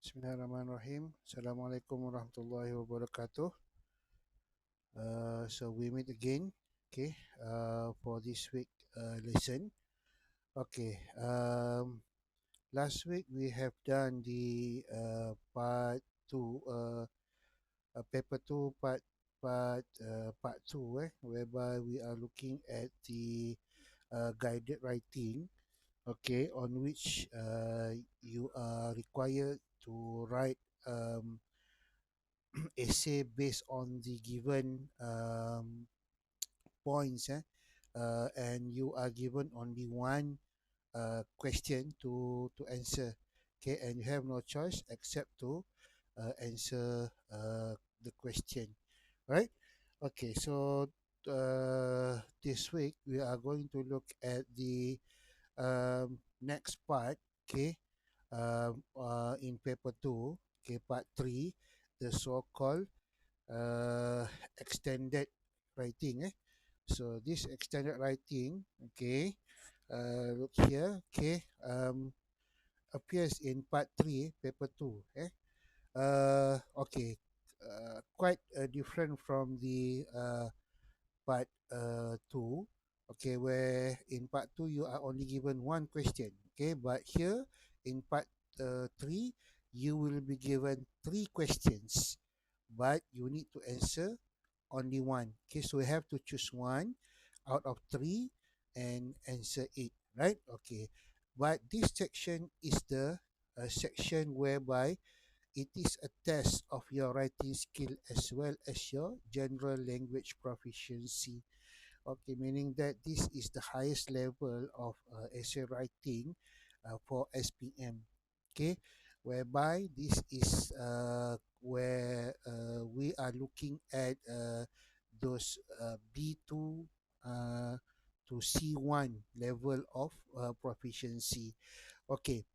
Bismillahirrahmanirrahim. Assalamualaikum warahmatullahi wabarakatuh. So we meet again, okay, for this week lesson. Okay, last week we have done the part two, paper two, part two, whereby we are looking at the guided writing, okay, on which you are required to write um, essay based on the given points, and you are given only one question to answer, okay, and you have no choice except to answer the question, right? Okay, so this week we are going to look at the next part, okay, in paper 2, okay, part 3, the so-called uh, extended writing. So this extended writing, okay, look here, okay, appears in part 3, paper 2. Okay, quite different from the part 2, okay, where in part 2 you are only given one question, okay, but here in part 3 you will be given three questions, but you need to answer only one. Okay, so we have to choose one out of three and answer it, right? Okay, but this section is the section whereby it is a test of your writing skill as well as your general language proficiency. Okay, meaning that this is the highest level of essay writing for SPM. Okay, whereby this is where we are looking at those B2 uh, to C1 level of proficiency. Okay,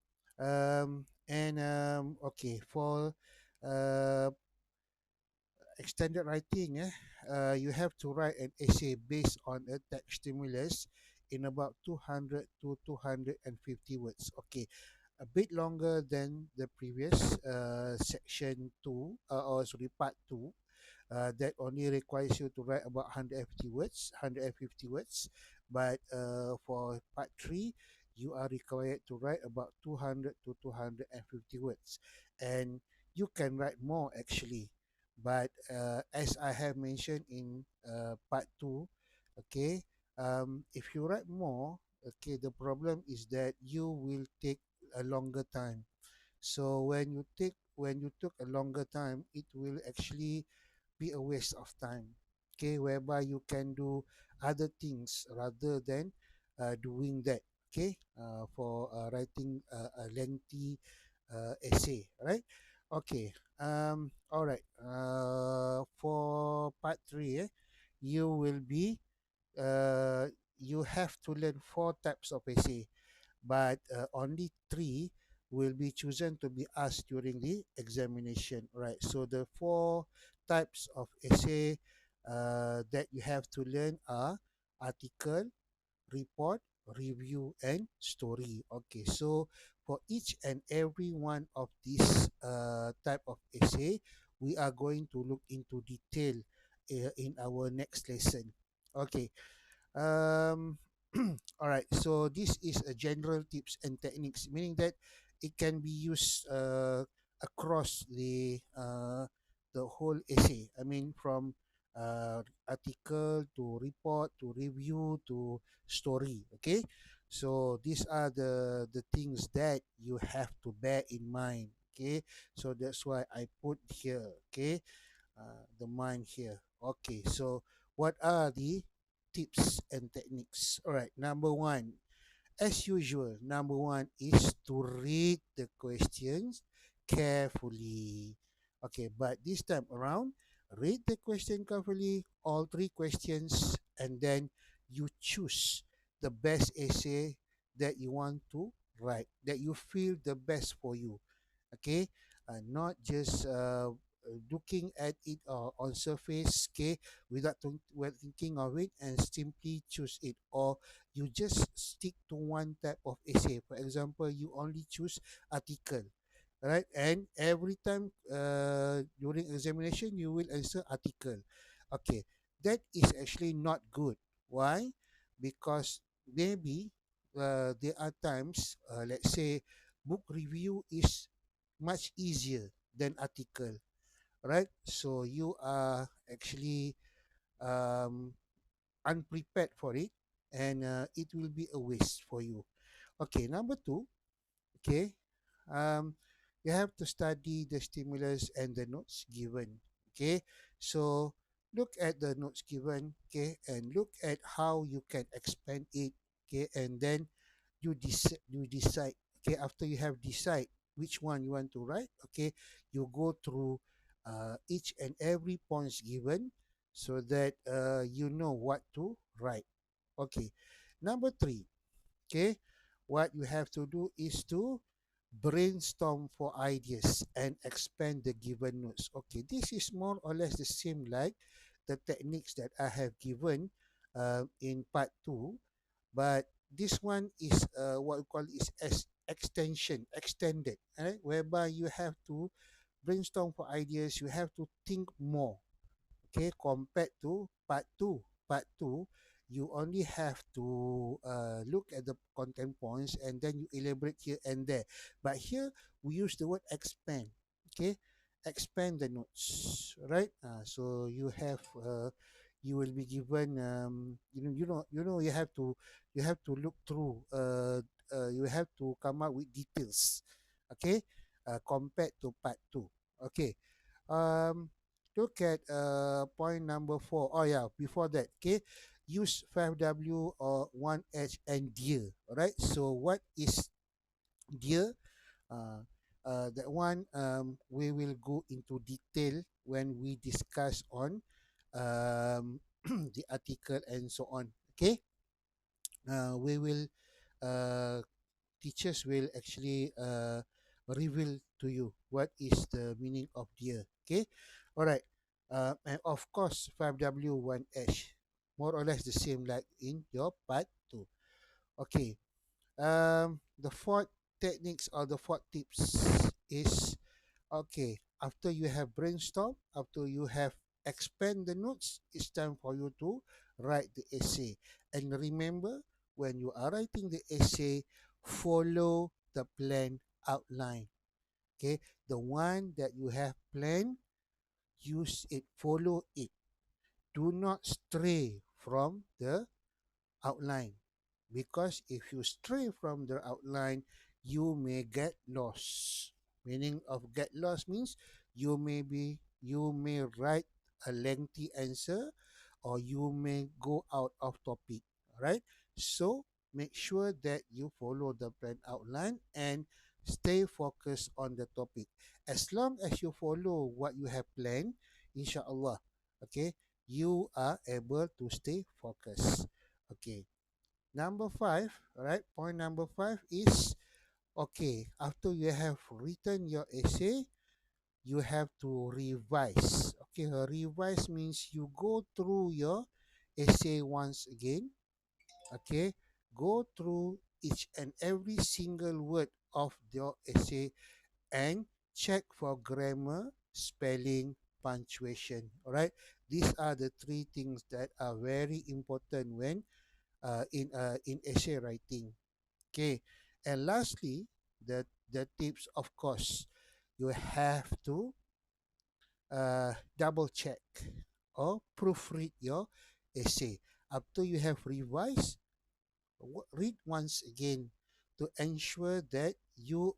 okay, for uh, extended writing, you have to write an essay based on a text stimulus in about 200 to 250 words. Okay, a bit longer than the previous section 2, or sorry, part 2, that only requires you to write about 150 words. But for part 3, you are required to write about 200 to 250 words. And you can write more actually. But as I have mentioned in part 2, okay, if you write more, okay, the problem is that you will take a longer time. So when you took a longer time, it will actually be a waste of time, okay, whereby you can do other things rather than doing that, okay, for writing a lengthy essay, right? Okay, all right, for part 3, you will be uh, you have to learn four types of essay, but only three will be chosen to be asked during the examination, right? So the four types of essay that you have to learn are article, report, review, and story. Okay, so for each and every one of these type of essay, we are going to look into detail in our next lesson. Okay, um, all right. So this is a general tips and techniques, meaning that it can be used across the whole essay. I mean, from article to report to review to story. Okay. So these are the things that you have to bear in mind. Okay. So that's why I put here. Okay, the mind here. Okay, so what are the tips and techniques? All right, number one, as usual, number one is to read the questions carefully. Okay, but this time around, read the question carefully, all three questions, and then you choose the best essay that you want to write, that you feel the best for you. Okay, not just looking at it on surface, okay, without thinking of it and simply choose it, or you just stick to one type of essay. For example, you only choose article, right? And every time during examination, you will answer article. Okay, that is actually not good. Why? Because maybe there are times, let's say, book review is much easier than article, right? So you are actually um, unprepared for it, and it will be a waste for you. Okay, number two, okay, um, you have to study the stimulus and the notes given. Okay, so look at the notes given, okay, and look at how you can expand it, okay, and then you decide, okay, after you have decide which one you want to write, okay, you go through each and every points given so that you know what to write. Okay, number three, okay, what you have to do is to brainstorm for ideas and expand the given notes. Okay, this is more or less the same like the techniques that I have given in part 2, but this one is what we call is as extension extended, right, whereby you have to brainstorm for ideas, you have to think more, okay, compared to part 2. Part 2, you only have to look at the content points and then you elaborate here and there, but here we use the word expand, okay, expand the notes, right? So you will be given you have to look through you have to come up with details, okay, compared to part 2. Okay, um look at point number 4. Oh yeah, before that, okay, use 5W or 1H and dear. All right, so what is dear? uh, that one, we will go into detail when we discuss on the article and so on, okay. We will uh, teachers will actually reveal to you what is the meaning of dear. Okay, all right. And of course, 5W1H, more or less the same like in your part 2. Okay. The fourth techniques or the fourth tips is, okay, after you have brainstorm, after you have expand the notes, it's time for you to write the essay. And remember, when you are writing the essay, follow the plan outline. Okay, the one that you have planned, use it, follow it. Do not stray from the outline, because if you stray from the outline, you may get lost. Meaning of get lost means you may write a lengthy answer, or you may go out of topic. Right, so make sure that you follow the plan outline and stay focused on the topic. As long as you follow what you have planned, inshallah, okay, you are able to stay focused. Okay, number 5, right? Point number 5 is, okay, after you have written your essay, you have to revise. Okay, revise means you go through your essay once again. Okay, go through each and every single word of your essay and check for grammar, spelling, punctuation. All right, these are the three things that are very important when in essay writing. Okay, and lastly, the tips, of course, you have to double check or proofread your essay after you have revised. Read once again to ensure that you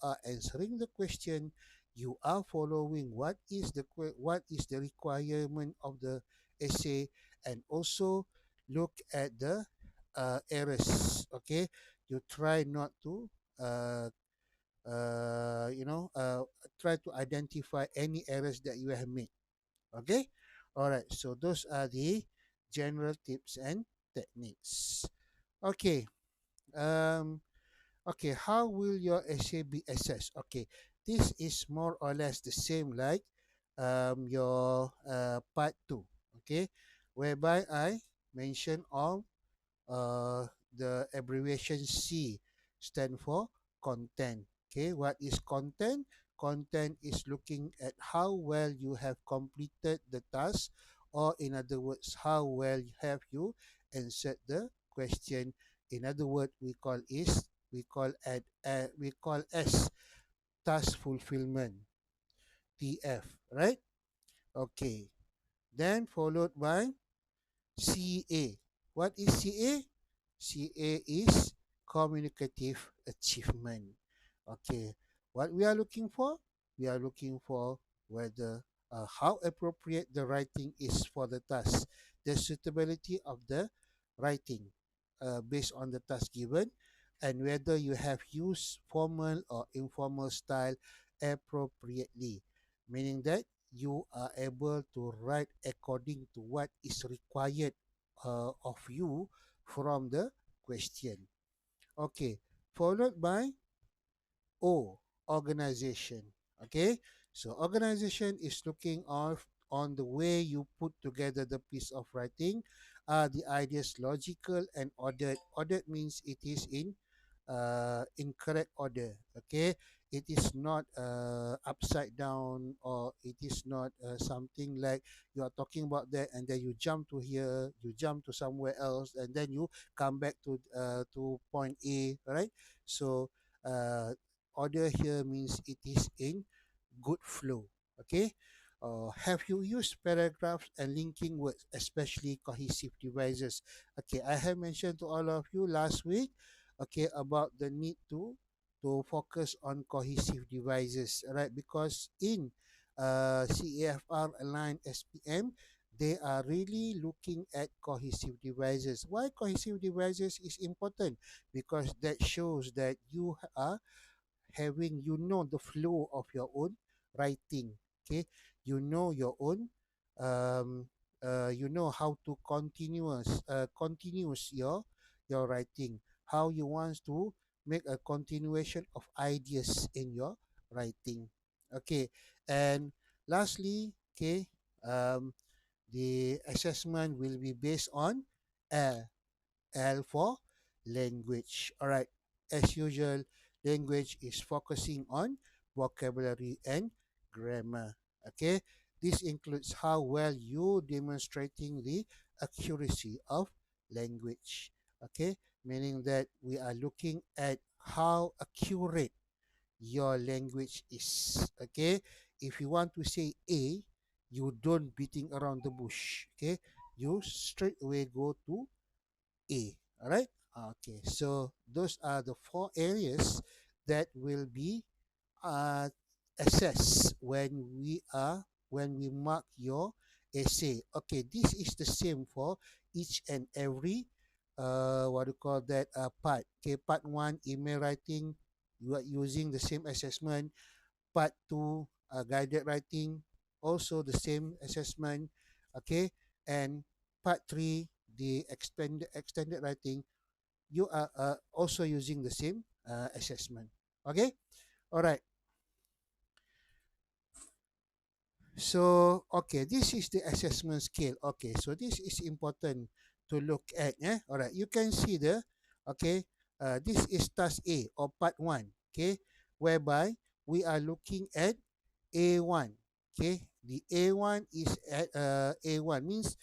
are answering the question, you are following what is the requirement of the essay, and also look at the errors. Okay, you try not to uh, you know try to identify any errors that you have made. Okay, all right, so those are the general tips and techniques. Okay, um, okay, how will your essay be assessed? Okay, this is more or less the same like your part 2, okay, whereby I mentioned on uh, the abbreviation C stand for content. Okay, what is content? Content is looking at how well you have completed the task, or in other words, how well have you answered the question. In other words, we call as task fulfillment, TF, right? Okay. Then followed by CA. What is CA? CA is communicative achievement. Okay. What we are looking for? We are looking for whether how appropriate the writing is for the task, the suitability of the writing based on the task given, and whether you have used formal or informal style appropriately, meaning that you are able to write according to what is required of you from the question. Okay, followed by O, organization. Okay, so organization is looking off on the way you put together the piece of writing. Are the ideas logical and ordered? Ordered means it is in correct order. Okay, it is not upside down, or it is not something like you are talking about that and then you jump to here, you jump to somewhere else, and then you come back to point A, right? So uh, order here means it is in good flow. Okay. Have you used paragraphs and linking words, especially cohesive devices? Okay, I have mentioned to all of you last week, okay, about the need to focus on cohesive devices, right? Because in CAFR aligned SPM, they are really looking at cohesive devices. Why cohesive devices is important? Because that shows that you are having, the flow of your own writing. Okay, you know your own um you know how to continuous your writing, how you want to make a continuation of ideas in your writing. Okay, and lastly, okay, um the assessment will be based on uh, L for language. All right. As usual, language is focusing on vocabulary and grammar. Okay. This includes how well you demonstrating the accuracy of language. Okay. Meaning that we are looking at how accurate your language is. Okay. If you want to say A, you don't beating around the bush. Okay. You straight away go to A. All right. Okay. So those are the four areas that will be uh, assessed when we mark your essay. Okay. This is the same for each and every what do you call that part. Okay. Part one, email writing. You are using the same assessment. Part two, guided writing. Also the same assessment. Okay. And part three, the extended writing, you are also using the same assessment. Okay. All right. So okay, this is the assessment scale. Okay, so this is important to look at. Yeah. All right, you can see the okay, this is task A or part one. Okay, whereby we are looking at A1. Okay, the A1 is at A1 means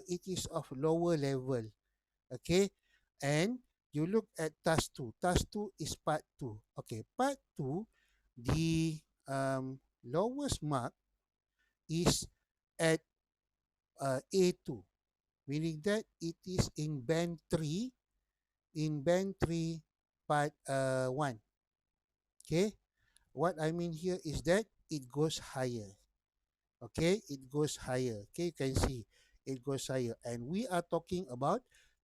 it is of lower level. Okay, and you look at task 2. Task 2 is part 2. Okay, part 2, the lowest mark is at A2, meaning that it is in band 3, part 1. Okay, what I mean here is that it goes higher. Okay, it goes higher. Okay, you can see it goes higher, and we are talking about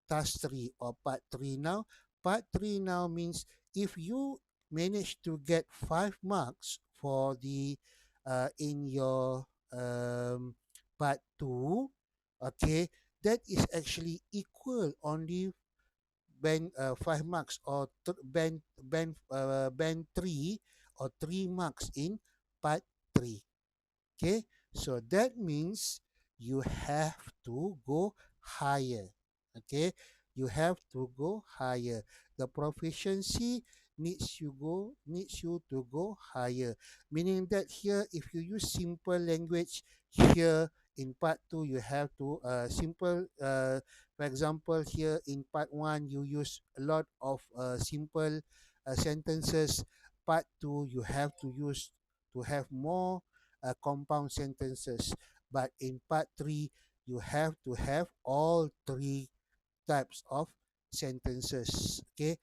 task 3 or part 3 now. Part 3 now means if you manage to get 5 marks for the in your part 2, okay, that is actually equal only band 5 marks, or band 3, or 3 marks in part 3. Okay, so that means you have to go higher. Okay, you have to go higher. The proficiency needs you to go higher. Meaning that here, if you use simple language here in part two, you have to simple. For example, here in part one, you use a lot of simple sentences. Part two, you have to use to have more compound sentences. But in part three, you have to have all three types of sentences. Okay,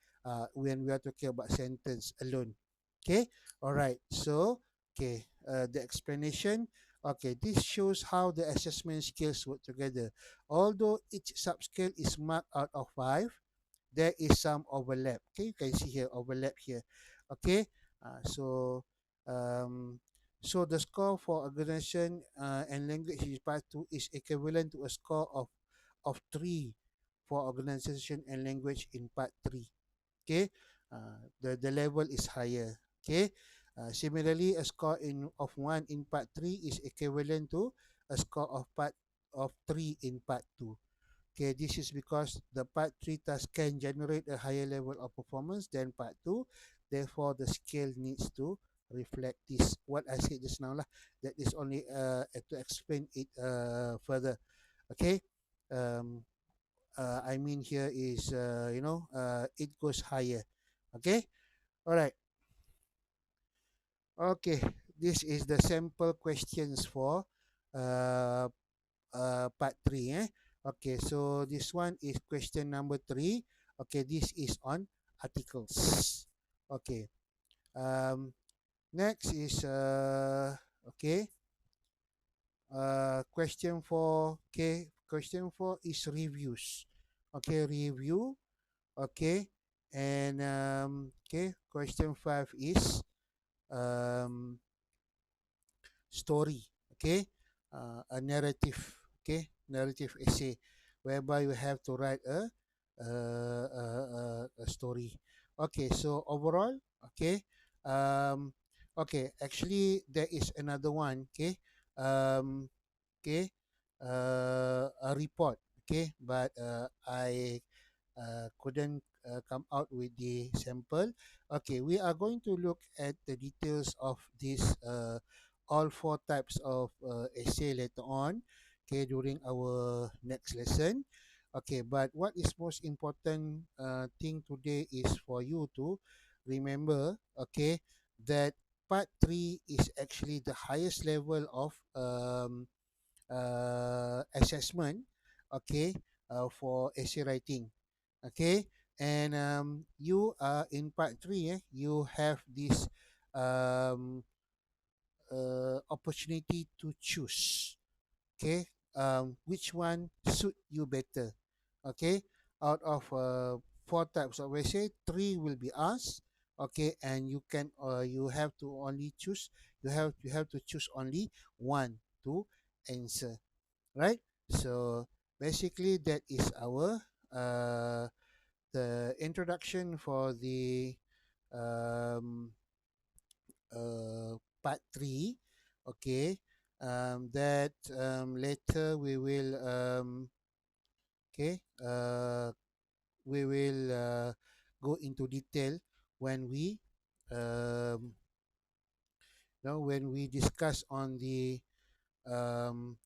when we are talking about sentence alone. Okay, all right. So, okay, the explanation. Okay, this shows how the assessment skills work together. Although each subscale is marked out of five, there is some overlap. Okay, you can see here overlap here. Okay, so um, so the score for organization and language in part two is equivalent to a score of 3 for organization and language in part 3. Okay, the level is higher. Okay, similarly, a score of 1 in part 3 is equivalent to a score of 3 in part 2. Okay, this is because the part 3 task can generate a higher level of performance than part 2. Therefore, the scale needs to reflect this. What I said just now lah. That is only to explain it further. Okay. Um, I mean here is it goes higher. Okay. All right. Okay. This is the sample questions for uh, part 3. Okay. So this one is question number 3. Okay. This is on articles. Okay. Um, next is okay. Question 4. Okay. Question 4 is reviews. Okay. Review. Okay. And okay, question 5 is um, story. Okay, a narrative. Okay, narrative essay, whereby you have to write a story. Okay, so overall, okay, um, okay, actually there is another one. Okay, um, okay, a report. Okay, but I couldn't come out with the sample. Okay, we are going to look at the details of this all four types of essay later on. Okay, during our next lesson. Okay, but what is most important thing today is for you to remember. Okay, that part three is actually the highest level of assessment. Okay, for essay writing. Okay, and you in part three, you have this um, opportunity to choose. Okay, which one suit you better. Okay, out of four types of essay, three will be asked. Okay, and you have to only choose. You have to choose only one to answer. Right. So basically, that is our the introduction for the um, part 3. Okay, that later okay we will go into detail when we um, when we discuss on the um,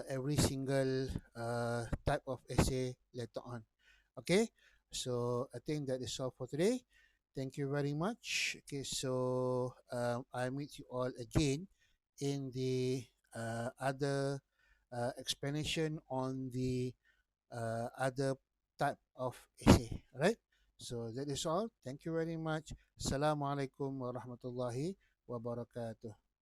every single type of essay later on. Okay, so I think that is all for today. Thank you very much. Okay, so I meet you all again in the other explanation on the other type of essay. Right. So that is all. Thank you very much. Assalamualaikum warahmatullahi wabarakatuh.